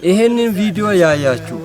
ይሄንን ቪዲዮ ያያችሁ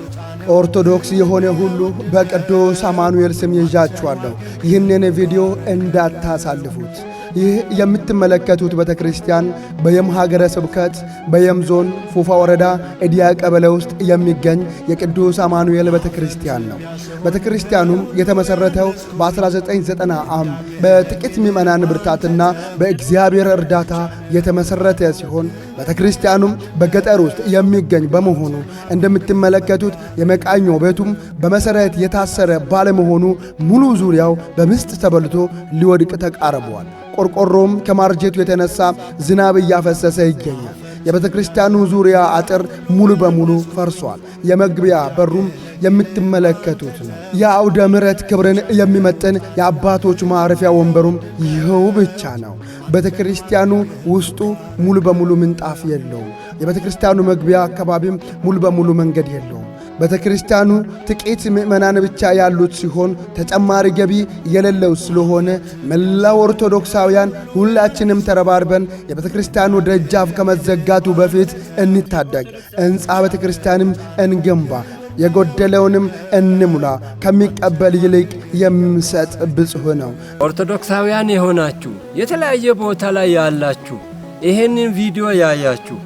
ኦርቶዶክስ የሆነ ሁሉ በቅዱስ አማኑኤል ስም ይዣችኋለሁ። ይህንን ቪዲዮ እንዳታሳልፉት። ይህ የምትመለከቱት ቤተክርስቲያን በየም ሀገረ ስብከት በየም ዞን ፉፋ ወረዳ ኤዲያ ቀበሌ ውስጥ የሚገኝ የቅዱስ አማኑኤል ቤተክርስቲያን ነው። ቤተክርስቲያኑም የተመሰረተው በ1990 ዓ.ም በጥቂት ምዕመናን ብርታትና በእግዚአብሔር እርዳታ የተመሰረተ ሲሆን ቤተክርስቲያኑም በገጠር ውስጥ የሚገኝ በመሆኑ እንደምትመለከቱት የመቃኞ ቤቱም በመሰረት የታሰረ ባለመሆኑ ሙሉ ዙሪያው በምስጥ ተበልቶ ሊወድቅ ተቃርቧል። ቆርቆሮም ከማርጀቱ የተነሳ ዝናብ እያፈሰሰ ይገኛል። የቤተክርስቲያኑ ዙሪያ አጥር ሙሉ በሙሉ ፈርሷል። የመግቢያ በሩም የምትመለከቱት ነው። የአውደ ምሕረት ክብርን የሚመጥን የአባቶች ማረፊያ ወንበሩም ይኸው ብቻ ነው። ቤተክርስቲያኑ ውስጡ ሙሉ በሙሉ ምንጣፍ የለውም። የቤተክርስቲያኑ መግቢያ አካባቢም ሙሉ በሙሉ መንገድ የለውም። ቤተክርስቲያኑ ጥቂት ምዕመናን ብቻ ያሉት ሲሆን ተጨማሪ ገቢ የሌለው ስለሆነ መላው ኦርቶዶክሳውያን ሁላችንም ተረባርበን የቤተክርስቲያኑ ደጃፍ ከመዘጋቱ በፊት እንታደግ፣ ሕንፃ ቤተክርስቲያንም እንገንባ፣ የጎደለውንም እንሙላ። ከሚቀበል ይልቅ የሚሰጥ ብፁዕ ነው። ኦርቶዶክሳውያን የሆናችሁ የተለያየ ቦታ ላይ ያላችሁ ይሄንን ቪዲዮ ያያችሁ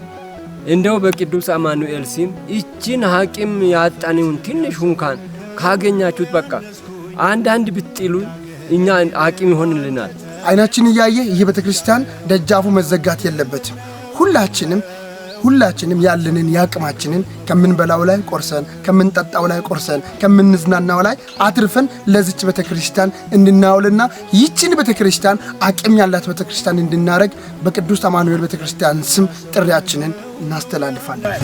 እንደው በቅዱስ አማኑኤል ስም እቺን ሐቂም ያጣነውን ትንሽ እንኳን ካገኛችሁት በቃ አንድ ብትሉ እኛ ሐቂም ይሆንልናል። አይናችን እያየ ይህ ቤተክርስቲያን ደጃፉ መዘጋት የለበትም። ሁላችንም ያለንን ያቅማችንን ከምንበላው ላይ ቆርሰን ከምንጠጣው ላይ ቆርሰን ከምንዝናናው ላይ አትርፈን ለዚች ቤተክርስቲያን እንድናውልና ይህችን ቤተክርስቲያን አቅም ያላት ቤተክርስቲያን እንድናረግ በቅዱስ አማኑኤል ቤተክርስቲያን ስም ጥሪያችንን እናስተላልፋለን።